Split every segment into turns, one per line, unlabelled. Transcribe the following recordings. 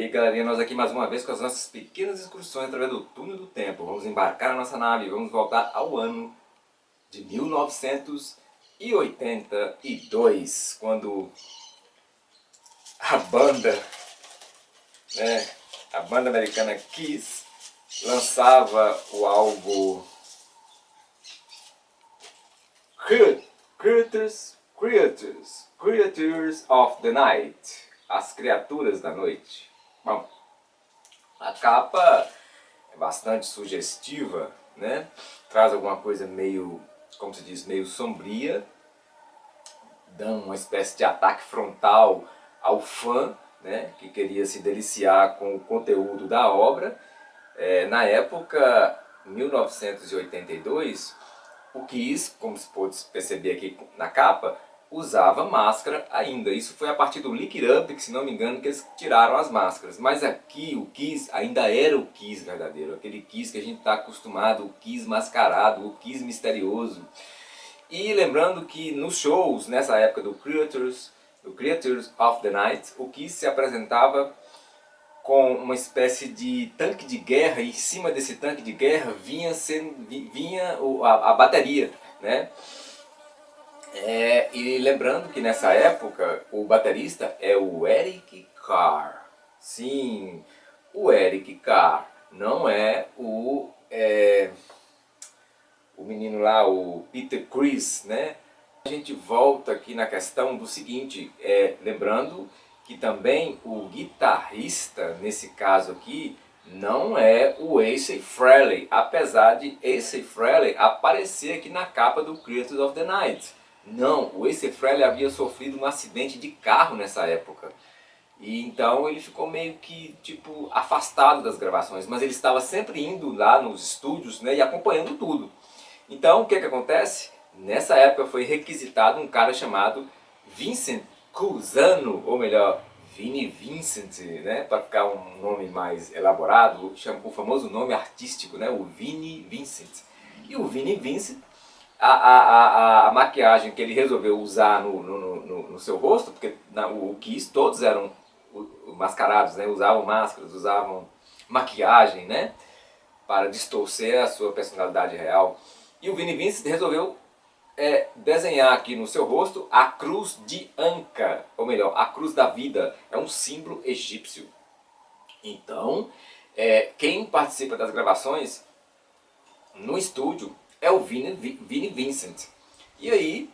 galerinha, nós aqui mais uma vez com as nossas pequenas excursões através do túnel do tempo. Vamos embarcar na nossa nave e vamos voltar ao ano de 1982, quando a banda, a banda americana Kiss lançava o álbum Creatures of the Night, as criaturas da noite. Bom, a capa é bastante sugestiva, né? Traz alguma coisa meio, como se diz, meio sombria, dando uma espécie de ataque frontal ao fã, né? Que queria se deliciar com o conteúdo da obra. Na época, 1982, o Kiss, como se pode perceber aqui na capa, usava máscara ainda. Isso foi a partir do Lick It Up, que se não me engano, que eles tiraram as máscaras. Mas aqui o Kiss ainda era o Kiss verdadeiro, aquele Kiss que a gente está acostumado, o Kiss mascarado, o Kiss misterioso. E lembrando que nos shows, nessa época do Creatures of the Night, o Kiss se apresentava com uma espécie de tanque de guerra, e em cima desse tanque de guerra vinha a bateria, né? E lembrando que nessa época o baterista é o Eric Carr. Sim, o Eric Carr, não é o menino lá, o Peter Criss, né? A gente volta aqui na questão do seguinte, lembrando que também o guitarrista, nesse caso aqui, não é o Ace Frehley, apesar de Ace Frehley aparecer aqui na capa do Creatures of the Night. Não, o Ace Frehley havia sofrido um acidente de carro nessa época. E então ele ficou meio que tipo afastado das gravações, mas ele estava sempre indo lá nos estúdios, né, e acompanhando tudo. Então o que acontece? Nessa época foi requisitado um cara chamado Vincent Cuzzano, ou melhor, Vinnie Vincent, né, para ficar um nome mais elaborado, o famoso nome artístico, né, o Vinnie Vincent. E o Vinnie Vincent, a maquiagem que ele resolveu usar no seu rosto, porque o Kiss todos eram mascarados, né, usavam máscaras, usavam maquiagem, né, para distorcer a sua personalidade real. E o Vinnie Vincent resolveu desenhar aqui no seu rosto a cruz de Anka, ou melhor, a cruz da vida, é um símbolo egípcio. Então, quem participa das gravações no estúdio é o Vinnie Vincent. E aí,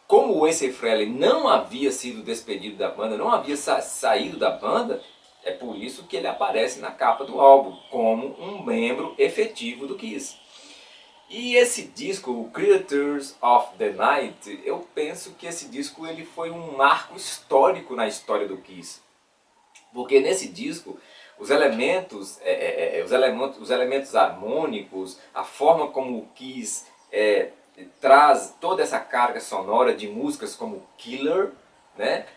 como o Ace Frehley não havia sido despedido da banda, não havia saído da banda, é por isso que ele aparece na capa do álbum, como um membro efetivo do Kiss. E esse disco, o Creatures of the Night, eu penso que esse disco ele foi um marco histórico na história do Kiss. Porque nesse disco, os elementos harmônicos, a forma como o Kiss traz toda essa carga sonora de músicas como Killer, né?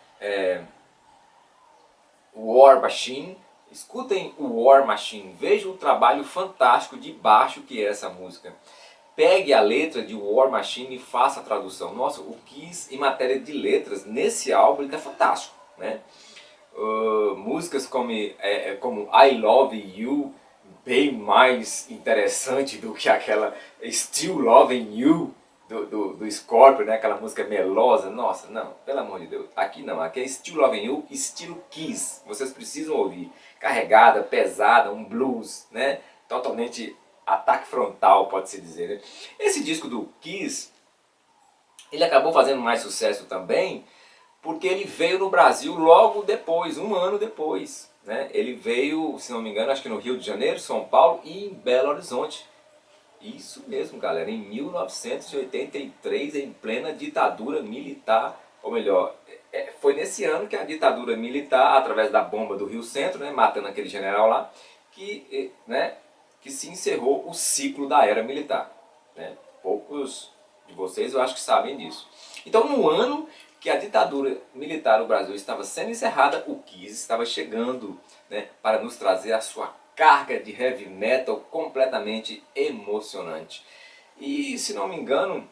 War Machine. Escutem o War Machine, vejam o trabalho fantástico de baixo que é essa música. Pegue a letra de War Machine e faça a tradução. Nossa, o Kiss em matéria de letras, nesse álbum ele está fantástico, né? Músicas como I Love You, bem mais interessante do que aquela Still Loving You do Scorpion, né? Aquela música melosa. Nossa, não, pelo amor de Deus, aqui não, aqui é Still Loving You, estilo Kiss, vocês precisam ouvir, carregada, pesada, um blues, né? Totalmente ataque frontal, pode-se dizer, né? Esse disco do Kiss, ele acabou fazendo mais sucesso também, porque ele veio no Brasil logo depois, um ano depois, né? Ele veio, se não me engano, acho que no Rio de Janeiro, São Paulo e em Belo Horizonte. Isso mesmo, galera, em 1983, em plena ditadura militar, ou melhor, foi nesse ano que a ditadura militar, através da bomba do Rio Centro, né, matando aquele general lá, que se encerrou o ciclo da era militar, né? Poucos de vocês eu acho que sabem disso. Então no ano que a ditadura militar no Brasil estava sendo encerrada, o Kiss estava chegando, né, para nos trazer a sua carga de heavy metal completamente emocionante. E se não me engano,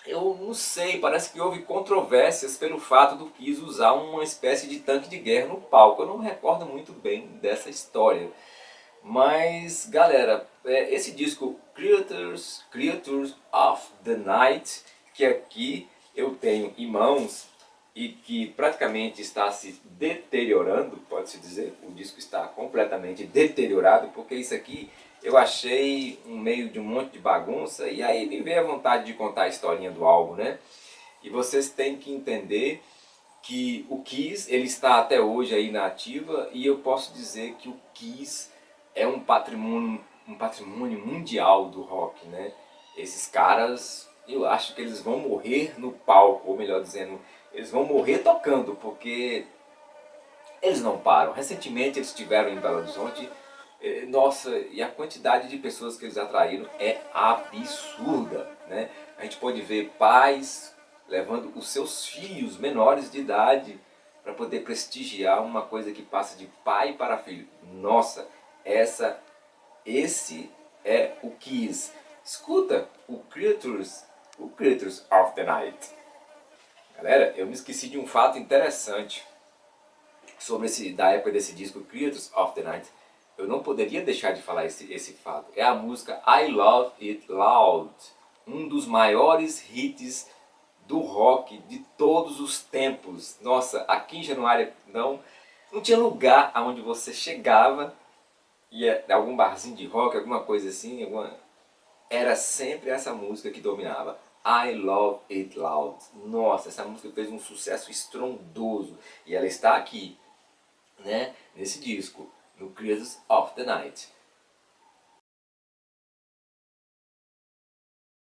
eu não sei, parece que houve controvérsias pelo fato do Kiss usar uma espécie de tanque de guerra no palco. Eu não me recordo muito bem dessa história. Mas, galera, esse disco Creatures of the Night, que aqui eu tenho em mãos e que praticamente está se deteriorando, pode-se dizer, o disco está completamente deteriorado, porque isso aqui eu achei um meio de um monte de bagunça e aí me veio a vontade de contar a historinha do álbum, né? E vocês têm que entender que o Kiss ele está até hoje aí na ativa e eu posso dizer que o Kiss é um patrimônio mundial do rock, né? Esses caras, eu acho que eles vão morrer no palco, ou melhor dizendo, eles vão morrer tocando, porque eles não param. Recentemente eles estiveram em Belo Horizonte, nossa, e a quantidade de pessoas que eles atraíram é absurda, né? A gente pode ver pais levando os seus filhos menores de idade para poder prestigiar uma coisa que passa de pai para filho. Nossa, esse é o Kiss. Escuta o Creatures of the Night. Galera, eu me esqueci de um fato interessante sobre da época desse disco Creatures of the Night. Eu não poderia deixar de falar esse fato. É a música I Love It Loud, um dos maiores hits do rock de todos os tempos. Nossa, aqui em Januária não tinha lugar aonde você chegava, ia algum barzinho de rock, alguma coisa assim, era sempre essa música que dominava. I Love It Loud. Nossa, essa música fez um sucesso estrondoso e ela está aqui, né, nesse disco, no Creatures of the Night.